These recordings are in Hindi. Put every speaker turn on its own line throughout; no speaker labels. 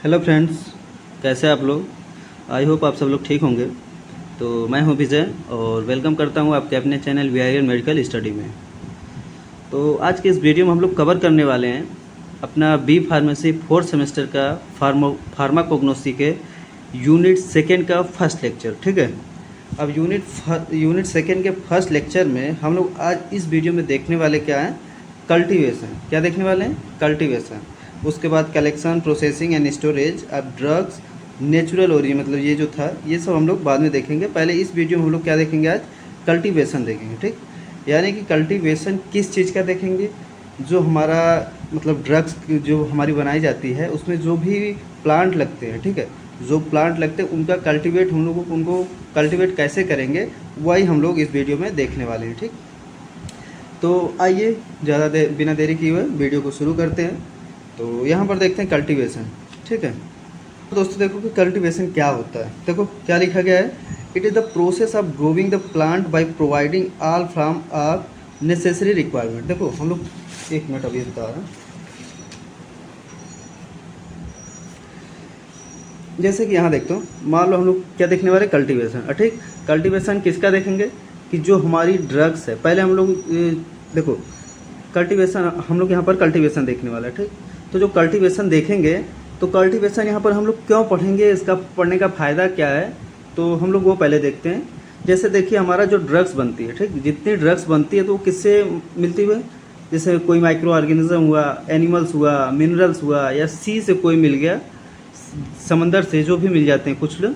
हेलो फ्रेंड्स, कैसे आप लोग। आई होप आप सब लोग ठीक होंगे। तो मैं हूं विजय और वेलकम करता हूं आपके अपने चैनल वीआईएल मेडिकल स्टडी में। तो आज के इस वीडियो में हम लोग कवर करने वाले हैं अपना बी फार्मेसी फोर्थ सेमेस्टर का फार्माकोग्नोसी के यूनिट सेकेंड का फर्स्ट लेक्चर। ठीक है, अब यूनिट सेकेंड के फर्स्ट लेक्चर में हम लोग आज इस वीडियो में देखने वाले क्या हैं, कल्टीवेशन। क्या देखने वाले हैं? कल्टीवेशन। उसके बाद collection, processing and storage of drugs natural origin, मतलब ये जो था ये सब हम लोग बाद में देखेंगे। पहले इस वीडियो में हम लोग क्या देखेंगे, आज कल्टीवेशन देखेंगे। ठीक, यानी कि कल्टीवेशन किस चीज़ का देखेंगे, जो हमारा मतलब ड्रग्स जो हमारी बनाई जाती है उसमें जो भी प्लांट लगते हैं, ठीक है, जो प्लांट लगते हैं उनका कल्टीवेट हम लोगों को उनको कल्टीवेट कैसे करेंगे वही हम लोग इस वीडियो में देखने वाले हैं। ठीक, तो आइए बिना देरी किए हुए वीडियो को शुरू करते हैं। तो यहाँ पर देखते हैं कल्टीवेशन। ठीक है, तो दोस्तों देखो कि कल्टीवेशन क्या होता है। देखो क्या लिखा गया है, it is the process of growing the plant by providing all from of necessary requirement. देखो हम लोग एक मिनट अभी बता रहे हैं। जैसे कि यहाँ देखते हो, मान लो हम लोग क्या देखने वाले, कल्टीवेशन। ठीक, कल्टीवेशन किसका देखेंगे कि जो हमारी ड्रग्स है। पहले हम लोग देखो कल्टीवेशन, हम लोग यहाँ पर कल्टीवेशन देखने वाला है। ठीक, तो जो कल्टीवेशन देखेंगे तो कल्टीवेशन यहाँ पर हम लोग क्यों पढ़ेंगे, इसका पढ़ने का फ़ायदा क्या है, तो हम लोग वो पहले देखते हैं। जैसे देखिए हमारा जो ड्रग्स बनती है, ठीक, जितनी ड्रग्स बनती है तो वो किससे मिलती हुई, जैसे कोई माइक्रो ऑर्गेनिज्म हुआ, एनिमल्स हुआ, मिनरल्स हुआ, या सी से कोई मिल गया, समंदर से जो भी मिल जाते हैं कुछ लोग,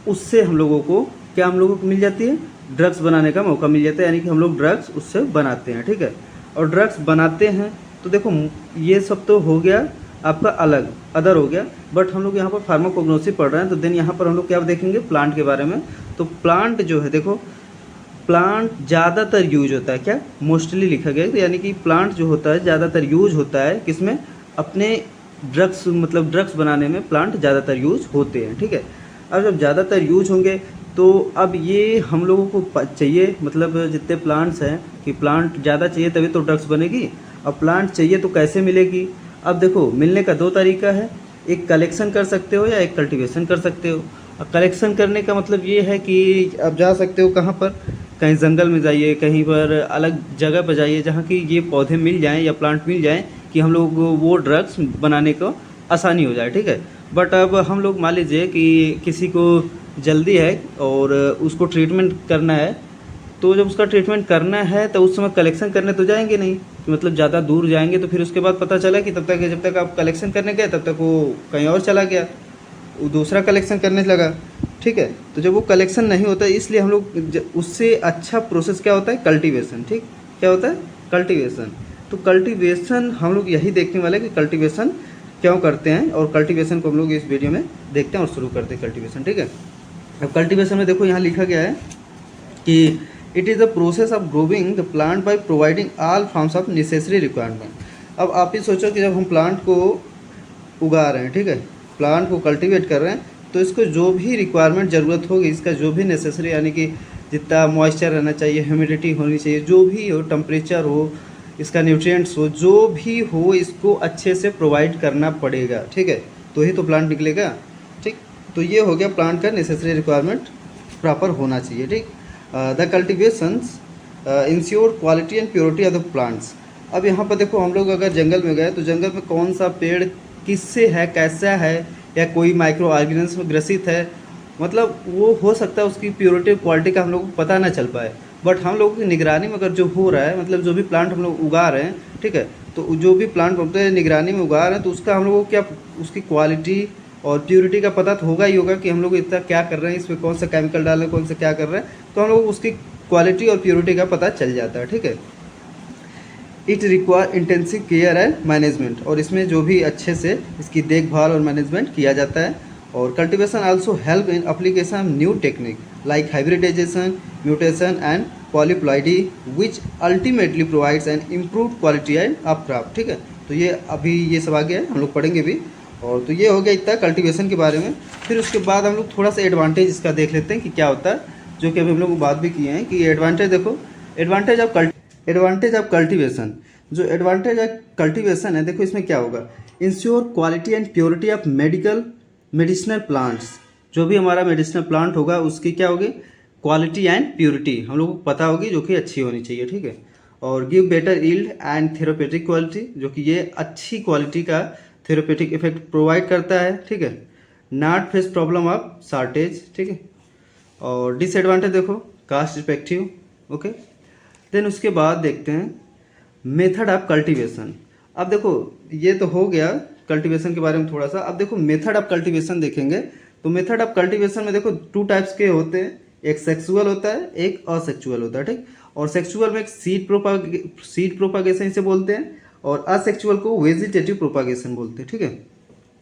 उससे हम लोगों को क्या हम लोगों को मिल जाती है, ड्रग्स बनाने का मौका मिल जाता है। यानी कि हम लोग ड्रग्स उससे बनाते हैं। ठीक है, और ड्रग्स बनाते हैं तो देखो ये सब तो हो गया आपका अलग अदर हो गया, बट हम लोग यहाँ पर फार्माकोग्नोसी पढ़ रहे हैं। तो देन यहाँ पर हम लोग क्या देखेंगे, प्लांट के बारे में। तो प्लांट जो है, देखो प्लांट ज़्यादातर यूज होता है, क्या मोस्टली लिखा गया है, तो यानी कि प्लांट जो होता है ज़्यादातर यूज होता है किसमें, अपने ड्रग्स मतलब ड्रग्स बनाने में प्लांट ज़्यादातर यूज होते हैं। ठीक है, अब जब ज़्यादातर यूज होंगे तो अब ये हम लोगों को चाहिए, मतलब जितने प्लांट्स हैं कि प्लांट ज़्यादा चाहिए तभी तो ड्रग्स बनेगी। अब प्लांट चाहिए तो कैसे मिलेगी, अब देखो मिलने का दो तरीका है, एक कलेक्शन कर सकते हो या एक कल्टीवेशन कर सकते हो। अब कलेक्शन करने का मतलब ये है कि अब जा सकते हो कहाँ पर, कहीं जंगल में जाइए, कहीं पर अलग जगह पर जाइए जहाँ की ये पौधे मिल जाएं या प्लांट मिल जाएं कि हम लोग वो ड्रग्स बनाने को आसानी हो जाए। ठीक है, बट अब हम लोग मान लीजिए कि किसी को जल्दी है और उसको ट्रीटमेंट करना है, तो जब उसका ट्रीटमेंट करना है तो उस समय कलेक्शन करने तो जाएंगे नहीं, मतलब ज़्यादा दूर जाएंगे तो फिर उसके बाद पता चला कि तब तक जब तक आप कलेक्शन करने गए तब तक वो कहीं और चला गया, वो दूसरा कलेक्शन करने लगा। ठीक है, तो जब वो कलेक्शन नहीं होता इसलिए हम लोग उससे अच्छा प्रोसेस क्या होता है, कल्टीवेशन। ठीक, क्या होता है, कल्टीवेशन। तो कल्टीवेशन हम लोग यही देखने वाले हैं कि कल्टीवेशन क्यों करते हैं, और कल्टीवेशन को हम लोग इस वीडियो में देखते हैं और शुरू करते हैं कल्टीवेशन। ठीक है, अब कल्टीवेशन में देखो यहाँ लिखा गया है कि it is the process of growing the plant by providing all forms of necessary requirement. अब आप ही सोचो कि जब हम प्लांट को उगा रहे हैं, ठीक है, प्लांट को कल्टीवेट कर रहे हैं, तो इसको जो भी रिक्वायरमेंट ज़रूरत होगी, इसका जो भी नेसेसरी, यानी कि जितना मॉइस्चर रहना चाहिए, ह्यूमिडिटी होनी चाहिए, जो भी हो, टेम्परेचर हो, इसका न्यूट्रिएंट्स हो, जो भी हो, इसको अच्छे से प्रोवाइड करना पड़ेगा। ठीक है, तो ही तो प्लांट निकलेगा। ठीक, तो ये हो गया प्लांट का नेसेसरी रिक्वायरमेंट प्रॉपर होना चाहिए। ठीक, the cultivations ensure quality and purity of the plants. अब यहाँ पर देखो हम लोग अगर जंगल में गए तो जंगल में कौन सा पेड़ किससे है, कैसा है, या कोई माइक्रो ऑर्गेनिज्म ग्रसित है, मतलब वो हो सकता है उसकी प्योरिटी क्वालिटी का हम लोग को पता ना चल पाए, बट हम लोगों की निगरानी में अगर जो हो रहा है, मतलब जो भी प्लांट हम लोग उगा रहे हैं, ठीक है, तो जो भी प्लांट बोलते हैं निगरानी में उगा रहे हैं, तो उसका हम लोगों को क्या उसकी क्वालिटी और प्योरिटी का पता तो होगा ही होगा कि हम लोग इतना क्या कर रहे हैं, इसमें कौन सा केमिकल डाल रहे हैं, कौन सा क्या कर रहे हैं, तो हम लोग उसकी क्वालिटी और प्योरिटी का पता चल जाता है। ठीक है, it require intensive care and management, और इसमें जो भी अच्छे से इसकी देखभाल और मैनेजमेंट किया जाता है। और cultivation also help in application of new technique like hybridisation, mutation and polyploidy which ultimately provides an improved quality and of crop. ठीक है, तो ये अभी ये सब आ गया है, हम लोग पढ़ेंगे भी। और तो ये हो गया इतना कल्टीवेशन के बारे में। फिर उसके बाद हम लोग थोड़ा सा एडवांटेज इसका देख लेते हैं कि क्या होता है, जो कि अभी हम लोग बात भी किए हैं कि एडवांटेज देखो, एडवांटेज ऑफ कल्टीवेशन, जो एडवांटेज ऑफ कल्टीवेशन है, देखो इसमें क्या होगा, ensure quality and purity of medicinal plants. जो भी हमारा मेडिसिनल प्लांट होगा उसकी क्या होगी, क्वालिटी एंड प्योरिटी हम लोग को पता होगी, जो कि अच्छी होनी चाहिए, ठीक है। और give better yield and therapeutic quality, जो कि ये अच्छी क्वालिटी का थेरापेटिक इफेक्ट प्रोवाइड करता है, ठीक है। Not face problem of shortage, ठीक है। और डिसएडवांटेज देखो, कास्ट इफेक्टिव, ओके। देन उसके बाद देखते हैं मेथड ऑफ कल्टीवेशन। अब देखो ये तो हो गया कल्टीवेशन के बारे में थोड़ा सा। अब देखो मेथड ऑफ कल्टीवेशन देखेंगे तो मेथड ऑफ कल्टीवेशन में देखो 2 टाइप्स के होते हैं, एक सेक्सुअल होता है, एक असेक्सुअल होता है, ठीक। और सेक्सुअल में एक सीड प्रोपागेशन इसे बोलते हैं, और असेक्सुअल को वेजिटेटिव प्रोपागेशन बोलते हैं, ठीक है।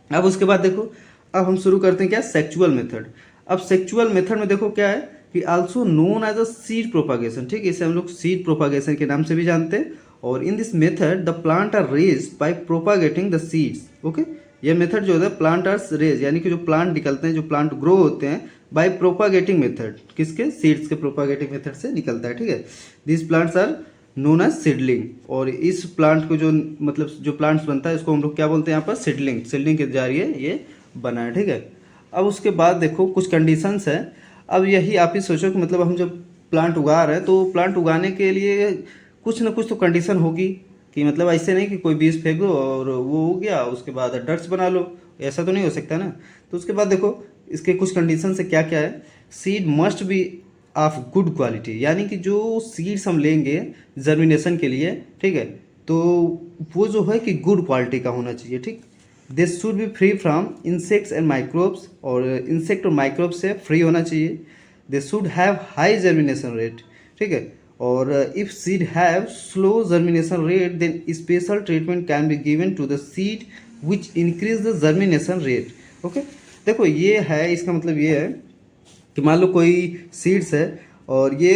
अब उसके बाद देखो, अब हम शुरू करते हैं क्या, सेक्सुअल मेथड। अब सेक्सुअल मेथड में देखो क्या है कि also known as a seed propagation, ठीक है। इसे हम लोग सीड प्रोपागेशन के नाम से भी जानते हैं। और in this method the plant are raised by propagating the seeds, okay. ये मेथड जो है प्लांट आर रेज, यानी कि जो प्लांट निकलते हैं, जो प्लांट ग्रो होते हैं बाय प्रोपागेटिंग मेथड, किसके, सीड्स के प्रोपागेटिंग मेथड से निकलता है, ठीक है। This plants are known as seedling. और इस प्लांट को जो मतलब जो प्लांट्स बनता है इसको हम लोग क्या बोलते हैं यहाँ पर, सीडलिंग। सीडलिंग के जरिए ये बना है, ठीक है। अब उसके बाद देखो कुछ कंडीशंस है। अब यही आप ही सोचो कि मतलब हम जब प्लांट उगा रहे हैं तो प्लांट उगाने के लिए कुछ ना कुछ तो कंडीशन होगी, कि मतलब ऐसे नहीं कि कोई बीज फेंक दो और वो हो गया उसके बाद डट्स बना लो, ऐसा तो नहीं हो सकता ना। तो उसके बाद देखो इसके कुछ कंडीशन से क्या क्या है। Seed must be of good quality, यानी कि जो सीड्स हम लेंगे जर्मिनेशन के लिए, ठीक है, तो वो जो है कि गुड क्वालिटी का होना चाहिए, ठीक। This should be free from insects and microbes, और इंसेक्ट और माइक्रोब से फ्री होना चाहिए। They should have high germination rate, ठीक है। और if seed have slow germination rate then special treatment can be given to the seed which increase the germination rate, okay. देखो ये है, इसका मतलब ये है कि मान लो कोई सीड्स है और ये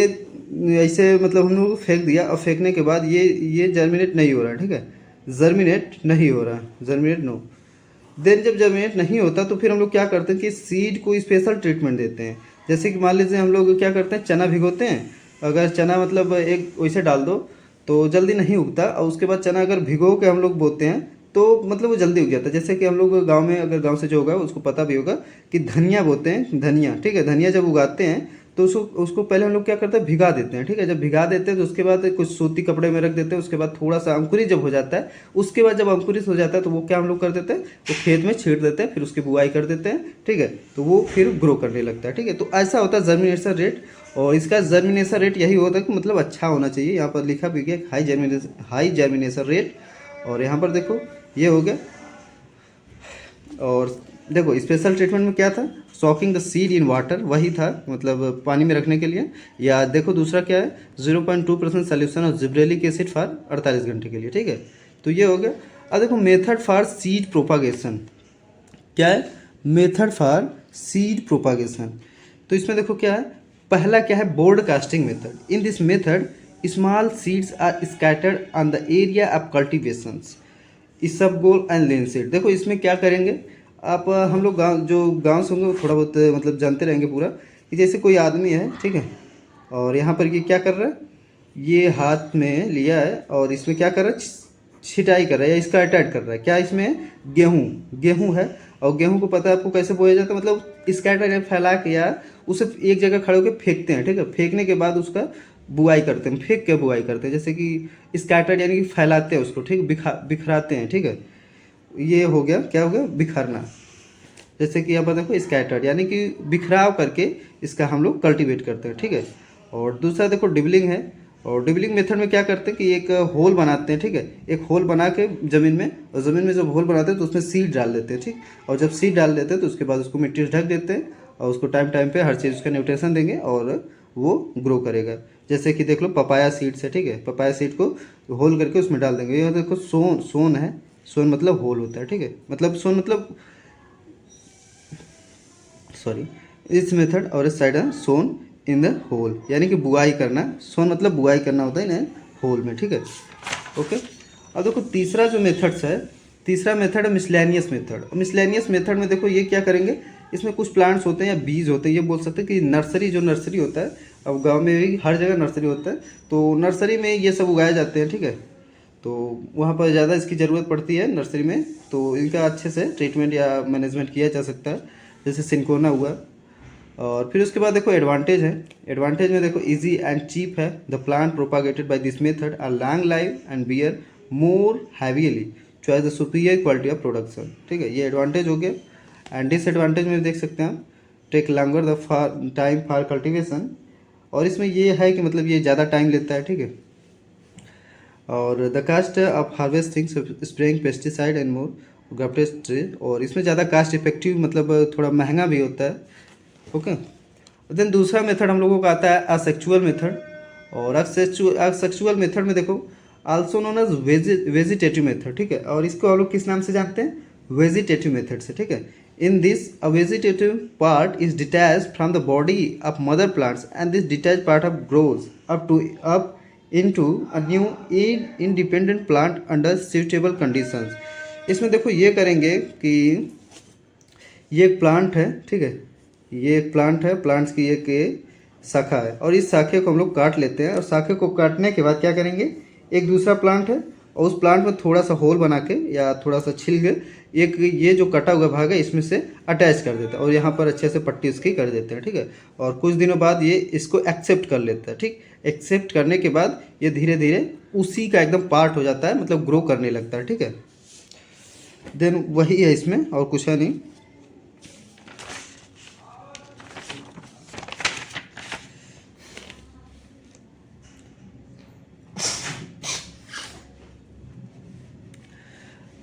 ऐसे मतलब हम लोग फेंक दिया, और फेंकने के बाद ये जर्मिनेट नहीं हो रहा है, ठीक है, जर्मिनेट नहीं हो रहा, जर्मिनेट नो। देन जब जर्मिनेट नहीं होता तो फिर हम लोग क्या करते हैं कि सीड को स्पेशल ट्रीटमेंट देते हैं। जैसे कि मान लीजिए हम लोग क्या करते हैं, चना भिगोते हैं। अगर चना मतलब एक वैसे डाल दो तो जल्दी नहीं उगता, और उसके बाद चना अगर भिगो के हम लोग बोते हैं तो मतलब वो जल्दी उग जाता है। जैसे कि हम लोग गांव में, अगर गांव से जो होगा उसको पता भी होगा कि धनिया बोते हैं, धनिया, ठीक है। धनिया जब उगाते हैं तो उसको पहले हम लोग क्या करते हैं, भिगा देते हैं, ठीक है। जब भिगा देते हैं तो उसके बाद कुछ सूती कपड़े में रख देते हैं। उसके बाद थोड़ा सा अंकुरित जब हो जाता है, उसके बाद जब अंकुरित हो जाता है तो वो क्या हम लोग कर देते हैं, वो खेत में छींट देते हैं, फिर उसकी बुआई कर देते हैं, ठीक है। तो वो फिर ग्रो करने लगता है, ठीक है। तो ऐसा होता है जर्मिनेशन रेट, और इसका जर्मिनेशन रेट यही होता है कि मतलब अच्छा होना चाहिए। यहाँ पर लिखा भी गया हाई जर्मिनेशन रेट। और यहाँ पर देखो ये हो गया। और देखो स्पेशल ट्रीटमेंट में क्या था, soaking the seed in water, वही था मतलब पानी में रखने के लिए। या देखो दूसरा क्या है, 0.2% solution of gibberellic acid for 48 घंटे के लिए, ठीक है। तो ये हो गया। अब देखो मेथड फॉर सीड प्रोपागेशन क्या है, मेथड फॉर सीड प्रोपागेशन। तो इसमें देखो क्या है, पहला क्या है, broadcasting method. In this method small seeds are scattered on the area of cultivations, isabgol and linseed. देखो इसमें क्या करेंगे आप, हम लोग गांव से होंगे वो थोड़ा बहुत मतलब जानते रहेंगे पूरा, कि जैसे कोई आदमी है, ठीक है, और यहाँ पर ये क्या कर रहा है, ये हाथ में लिया है और इसमें क्या कर रहा है, छिटाई कर रहा है या इसका अटैक कर रहा है। क्या इसमें, गेहूँ है, और गेहूँ को पता है आपको कैसे बोया जाता है, मतलब स्कैटर फैला के या उसे एक जगह खड़े होकर फेंकते हैं, ठीक है। फेंकने के बाद उसका बुआई करते हैं, फेंक के बुआई करते हैं, जैसे कि स्कैटर यानी कि फैलाते हैं उसको, ठीक, बिखराते हैं, ठीक है। ये हो गया, क्या हो गया, बिखरना। जैसे कि यहाँ पर देखो स्कैटर्ड यानी कि बिखराव करके इसका हम लोग कल्टीवेट करते हैं, ठीक है। और दूसरा देखो डिबलिंग है, और डिबलिंग मेथड में क्या करते हैं कि एक होल बनाते हैं, ठीक है, एक होल बना के ज़मीन में, और ज़मीन में जब होल बनाते हैं तो उसमें सीड डाल देते हैं, ठीक। और जब सीड डाल देते हैं तो उसके बाद उसको मिट्टी से ढक देते हैं, और उसको टाइम टाइम पे हर चीज़ उसका न्यूट्रिशन देंगे और वो ग्रो करेगा। जैसे कि देख लो पपाया सीड्स है, ठीक है, पपाया सीड को होल करके उसमें डाल देंगे। ये देखो सोन है, सोन मतलब होल होता है, ठीक है, मतलब सोन मतलब सॉरी इस मेथड, और इस साइड है सोन इन द होल, यानी कि बुआई करना, सोन मतलब बुआई करना होता है ना होल में, ठीक है, ओके। अब देखो तीसरा जो मेथड्स है, तीसरा मेथड है मिसलेनियस मेथड। मिसलेनियस मेथड में देखो ये क्या करेंगे, इसमें कुछ प्लांट्स होते हैं या बीज होते हैं, ये बोल सकते हैं कि नर्सरी होता है, अब गांव में भी हर जगह नर्सरी होता है, तो नर्सरी में ये सब उगाए जाते हैं, ठीक है। तो वहाँ पर ज़्यादा इसकी ज़रूरत पड़ती है नर्सरी में, तो इनका अच्छे से ट्रीटमेंट या मैनेजमेंट किया जा सकता है, जैसे सिंकोना हुआ। और फिर उसके बाद देखो एडवांटेज है। एडवांटेज में देखो इजी एंड चीप है। The plant propagated by this method are long live and bear more heavily choice the superior quality of production. ठीक है, ये एडवांटेज हो गया। एंड डिसएडवांटेज में देख सकते हैं हम, take longer the time for cultivation, और इसमें ये है कि मतलब ये ज़्यादा टाइम लेता है। ठीक है, और the cost of harvesting spraying pesticide and more grafted, और इसमें ज़्यादा कास्ट इफेक्टिव मतलब थोड़ा महंगा भी होता है। ओके, देन दूसरा मेथड हम लोगों का आता है असेक्चुअल मेथड। और असेक्चुअल मेथड में देखो also known as vegetative method. ठीक है, और इसको हम लोग किस नाम से जानते हैं, वेजिटेटिव मेथड से। ठीक है, in this a vegetative part is detached from the body of mother plants and this detached part of grows up into a new independent plant under suitable conditions. इसमें देखो ये करेंगे कि ये एक प्लांट है। ठीक है, ये एक प्लांट है, प्लांट्स की एक शाखा है, और इस शाखे को हम लोग काट लेते हैं, और शाखे को काटने के बाद क्या करेंगे, एक दूसरा प्लांट है और उस प्लांट में थोड़ा सा होल बना के या थोड़ा सा छिल के एक ये जो कटा हुआ भाग है इसमें से अटैच कर देते हैं, और यहाँ पर अच्छे से पट्टी उसकी कर देते हैं। ठीक है, और कुछ दिनों बाद ये इसको एक्सेप्ट कर लेता है। ठीक, एक्सेप्ट करने के बाद ये धीरे धीरे उसी का एकदम पार्ट हो जाता है, मतलब ग्रो करने लगता है। ठीक है, देन वही है इसमें, और कुछ है नहीं।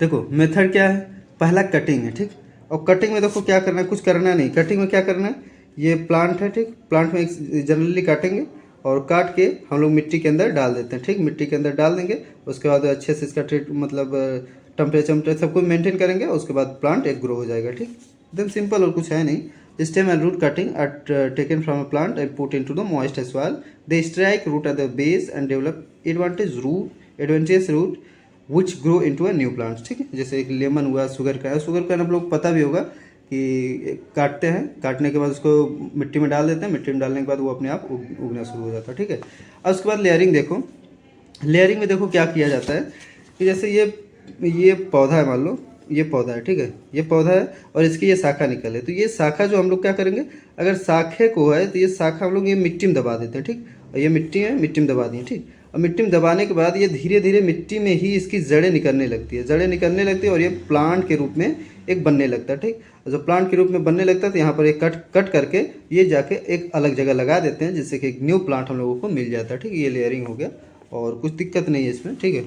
देखो मेथड क्या है, पहला कटिंग है। ठीक, और कटिंग में देखो क्या करना है, कुछ करना नहीं। कटिंग में क्या करना है, ये प्लांट है। ठीक, प्लांट में जनरली काटेंगे और काट के हम लोग मिट्टी के अंदर डाल देते हैं। ठीक, मिट्टी के अंदर डाल देंगे, उसके बाद अच्छे से इसका मतलब टेम्परेचर सब कुछ मेंटेन करेंगे, उसके बाद प्लांट एक ग्रो हो जाएगा। ठीक, एकदम सिंपल, और कुछ है नहीं। Stem and root cutting are taken from a plant and put into the moist soil. They strike root at the base and develop advantage root which grow into a new plants. ठीक है, जैसे एक लेमन हुआ, शुगर का है। शुगर का हम लोग पता भी होगा कि काटते हैं, काटने के बाद उसको मिट्टी में डाल देते हैं, मिट्टी में डालने के बाद वो अपने आप उगना शुरू हो जाता है। ठीक है, अब उसके बाद लेयरिंग देखो। लेयरिंग में देखो क्या किया जाता है कि जैसे ये पौधा है, मान लो ये पौधा है। ठीक है, ये पौधा है और इसकी ये शाखा निकल है, तो ये शाखा जो हम लोग क्या करेंगे, अगर शाखे को है तो ये शाखा हम लोग ये मिट्टी में दबा देते हैं। ठीक, और ये मिट्टी है, मिट्टी में दबा दी। ठीक, और मिट्टी में दबाने के बाद ये धीरे धीरे मिट्टी में ही इसकी जड़ें निकलने लगती है, जड़ें निकलने लगती है, और ये प्लांट के रूप में एक बनने लगता है। ठीक, और जब प्लांट के रूप में बनने लगता है तो यहाँ पर एक कट करके ये जाके एक अलग जगह लगा देते हैं, जिससे कि एक न्यू प्लांट हम लोगों को मिल जाता है। ठीक, ये लेयरिंग हो गया और कुछ दिक्कत नहीं है इसमें। ठीक है,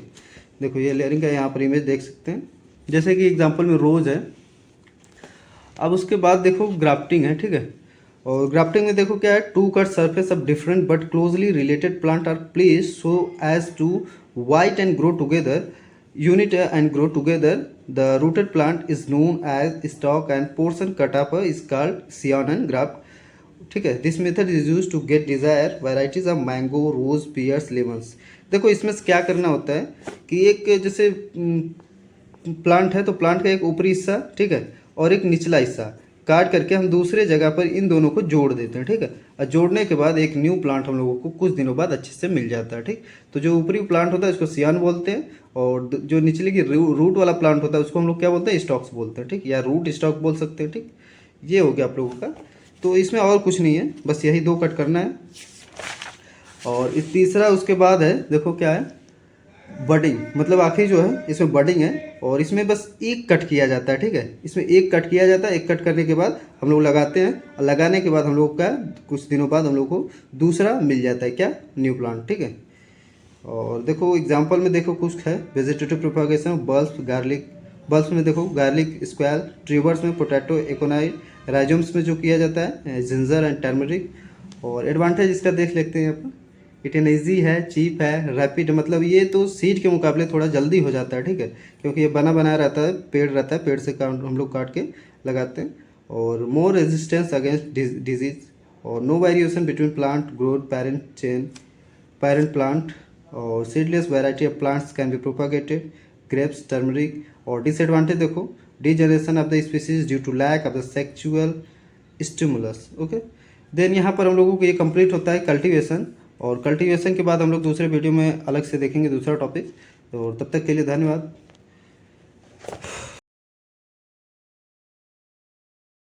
देखो ये लेयरिंग का यहाँ पर इमेज देख सकते हैं, जैसे कि एग्जाम्पल में रोज़ है। अब उसके बाद देखो ग्राफ्टिंग है। ठीक है, और ग्राफ्टिंग में देखो क्या है, two cut surface of different but closely related plant are placed so as to unite and grow together unit and grow together. The rooted plant is known as stock and portion cut up is called scion and graft. ठीक है, this method is use to get desire varieties of mango, rose, pears, lemons. देखो इसमें क्या करना होता है कि एक जैसे प्लांट है तो प्लांट का एक ऊपरी हिस्सा, ठीक है, और एक निचला हिस्सा काट करके हम दूसरे जगह पर इन दोनों को जोड़ देते हैं। ठीक है, और जोड़ने के बाद एक न्यू प्लांट हम लोगों को कुछ दिनों बाद अच्छे से मिल जाता है। ठीक, तो जो ऊपरी प्लांट होता है इसको सियान बोलते हैं, और जो निचले की रूट वाला प्लांट होता है उसको हम लोग क्या बोलते हैं, स्टॉक्स बोलते हैं। ठीक, या रूट स्टॉक बोल सकते हैं। ठीक, ये हो गया आप लोगों का। तो इसमें और कुछ नहीं है, बस यही दो कट करना है। और इस तीसरा उसके बाद है, देखो क्या है, बडिंग, मतलब आखिरी जो है इसमें बडिंग है, और इसमें बस एक कट किया जाता है। ठीक है, इसमें एक कट किया जाता है, एक कट करने के बाद हम लोग लगाते हैं, और लगाने के बाद हम लोग का कुछ दिनों बाद हम लोग को दूसरा मिल जाता है, क्या, न्यू प्लांट। ठीक है, और देखो एग्जांपल में देखो कुछ है, vegetative propagation, bulb, garlic. Bulb में देखो गार्लिक स्क्वायर, ट्यूबर्स में पोटैटो, एकोनाइट, राइजोम्स में जो किया जाता है जिंजर एंड टर्मरिक। और एडवांटेज इसका देख लेते हैं अपन, इट एन ईजी है, चीप है, रैपिड, मतलब ये तो सीड के मुकाबले थोड़ा जल्दी हो जाता है। ठीक है, क्योंकि ये बना बनाया रहता है, पेड़ रहता है, पेड़ से हम लोग काट के लगाते हैं। और मोर रेजिस्टेंस अगेंस्ट डिजीज, और no variation between plant growth parent plant, और seedless variety of plants can be propagated, grapes, turmeric. और डिसएडवांटेज देखो, degeneration of the species due to lack of the sexual stimulus. Okay, then यहाँ पर हम लोगों को ये कंप्लीट होता है कल्टीवेशन, और कल्टीवेशन के बाद हम लोग दूसरे वीडियो में अलग से देखेंगे दूसरा टॉपिक। तो तब तक के लिए धन्यवाद।